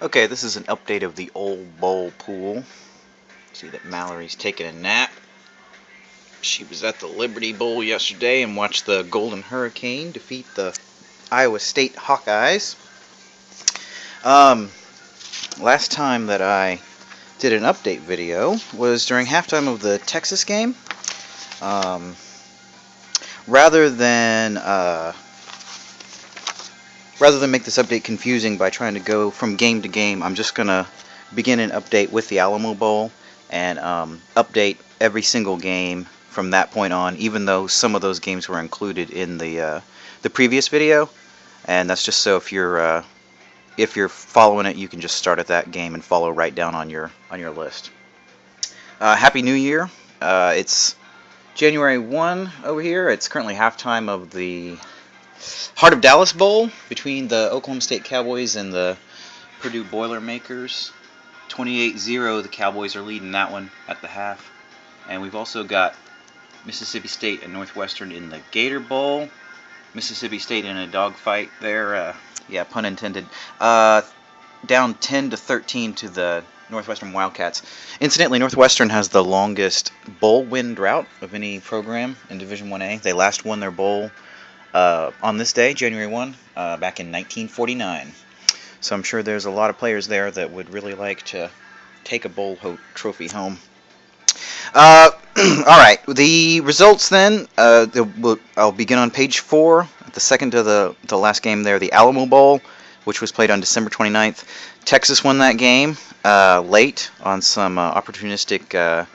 Okay, this is an update of the Ole Bowl Pool. See that Mallory's taking a nap. She was at the Liberty Bowl yesterday and watched the Golden Hurricane defeat the Iowa State Hawkeyes. Last time that I did an update video was during halftime of the Texas game. Rather than make this update confusing by trying to go from game to game, I'm just going to begin an update with the Alamo Bowl and update every single game from that point on, even though some of those games were included in the previous video. And that's just so if you're following it, you can just start at that game and follow right down on your list. Happy New Year! It's January 1 over here. It's currently halftime of the Heart of Dallas Bowl between the Oklahoma State Cowboys and the Purdue Boilermakers. 28-0, the Cowboys are leading that one at the half. And we've also got Mississippi State and Northwestern in the Gator Bowl. Mississippi State in a dogfight there, yeah, pun intended. Down 10-13 to the Northwestern Wildcats. Incidentally, Northwestern has the longest bowl win drought of any program in Division 1A. They last won their bowl on this day, January 1, back in 1949. So I'm sure there's a lot of players there that would really like to take a bowl trophy home. All right, the results then. I'll begin on page 4, the second to the last game there, the Alamo Bowl, which was played on December 29th. Texas won that game late on some opportunistic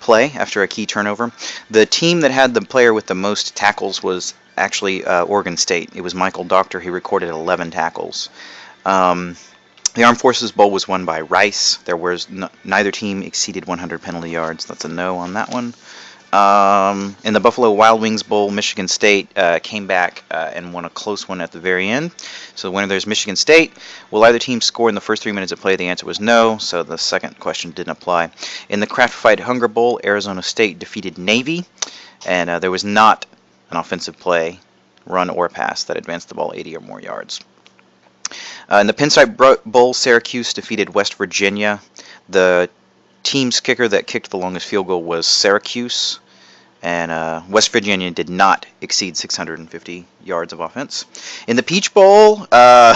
play after a key turnover. The team that had the player with the most tackles was actually Oregon State. It was Michael Doctor. He recorded 11 tackles. The Armed Forces Bowl was won by Rice. There was neither team exceeded 100 penalty yards. That's a no on that one. In the Buffalo Wild Wings Bowl, Michigan State came back and won a close one at the very end. So the winner there is Michigan State. Will either team score in the first 3 minutes of play? The answer was no, so the second question didn't apply. In the Kraft Fight Hunger Bowl, Arizona State defeated Navy, and there was not an offensive play, run, or pass that advanced the ball 80 or more yards. In the Pinstripe Bowl, Syracuse defeated West Virginia. The team's kicker that kicked the longest field goal was Syracuse, and West Virginia did not exceed 650 yards of offense. In the Peach Bowl, a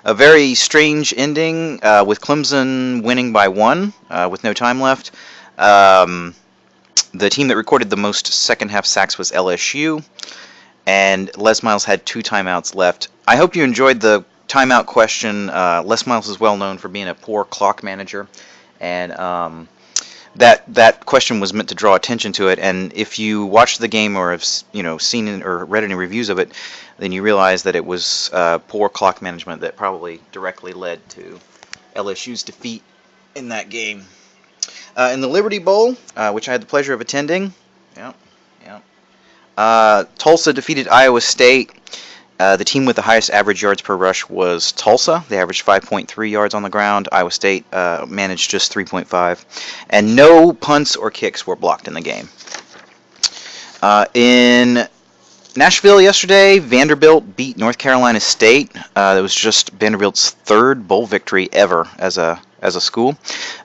very strange ending with Clemson winning by 1 with no time left. The team that recorded the most second-half sacks was LSU, and Les Miles had 2 timeouts left. I hope you enjoyed the timeout question. Les Miles is well known for being a poor clock manager, and that question was meant to draw attention to it. And if you watched the game or have seen or read any reviews of it, then you realize that it was poor clock management that probably directly led to LSU's defeat in that game. In the Liberty Bowl, which I had the pleasure of attending, Tulsa defeated Iowa State. The team with the highest average yards per rush was Tulsa. They averaged 5.3 yards on the ground. Iowa State managed just 3.5. And no punts or kicks were blocked in the game. In Nashville yesterday, Vanderbilt beat North Carolina State. It was just Vanderbilt's 3rd bowl victory ever as a school.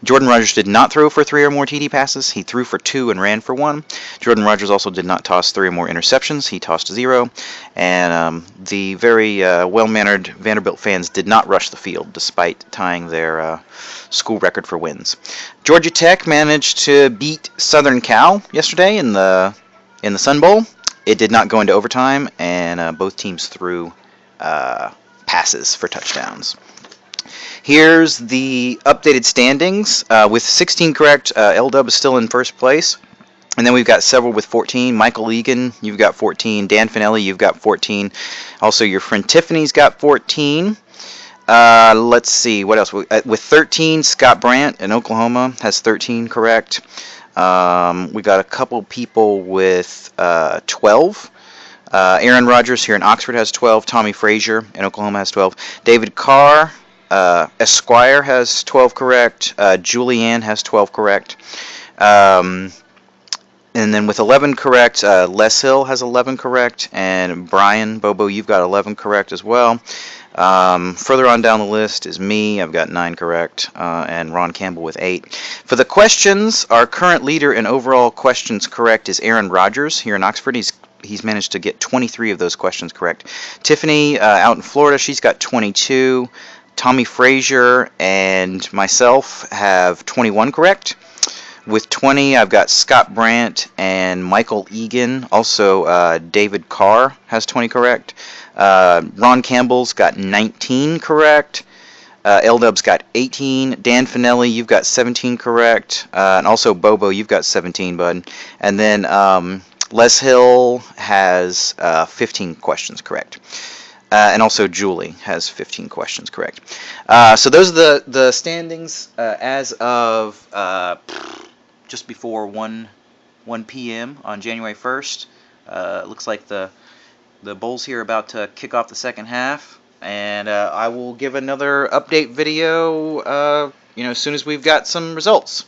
Jordan Rodgers did not throw for 3 or more TD passes. He threw for 2 and ran for 1. Jordan Rodgers also did not toss 3 or more interceptions. He tossed 0. And the very well-mannered Vanderbilt fans did not rush the field, despite tying their school record for wins. Georgia Tech managed to beat Southern Cal yesterday in the Sun Bowl. It did not go into overtime, and both teams threw passes for touchdowns. Here's the updated standings. With 16 correct, L-Dub is still in first place. And then we've got several with 14. Michael Egan, you've got 14. Dan Finelli, you've got 14. Also, your friend Tiffany's got 14. Let's see, what else? With 13, Scott Brandt in Oklahoma has 13 correct. We got a couple people with 12. Aaron Rodgers here in Oxford has 12. Tommy Frazier in Oklahoma has 12. David Carr, Esquire has 12 correct. Julianne has 12 correct. And then with 11 correct, Les Hill has 11 correct. And Brian Bobo, you've got 11 correct as well. Further on down the list is me. I've got 9 correct, and Ron Campbell with 8. For the questions, our current leader in overall questions correct is Aaron Rodgers here in Oxford. He's managed to get 23 of those questions correct. Tiffany out in Florida, she's got 22. Tommy Frazier and myself have 21 correct. With 20, I've got Scott Brandt and Michael Egan. Also, David Carr has 20 correct. Ron Campbell's got 19 correct. L-Dub's got 18. Dan Finelli, you've got 17 correct. And also, Bobo, you've got 17, bud. And then Les Hill has 15 questions correct. And also Julie has 15 questions correct. So those are the standings as of just before 1 p.m. on January 1st. Looks like the Bulls here are about to kick off the second half, and I will give another update video as soon as we've got some results.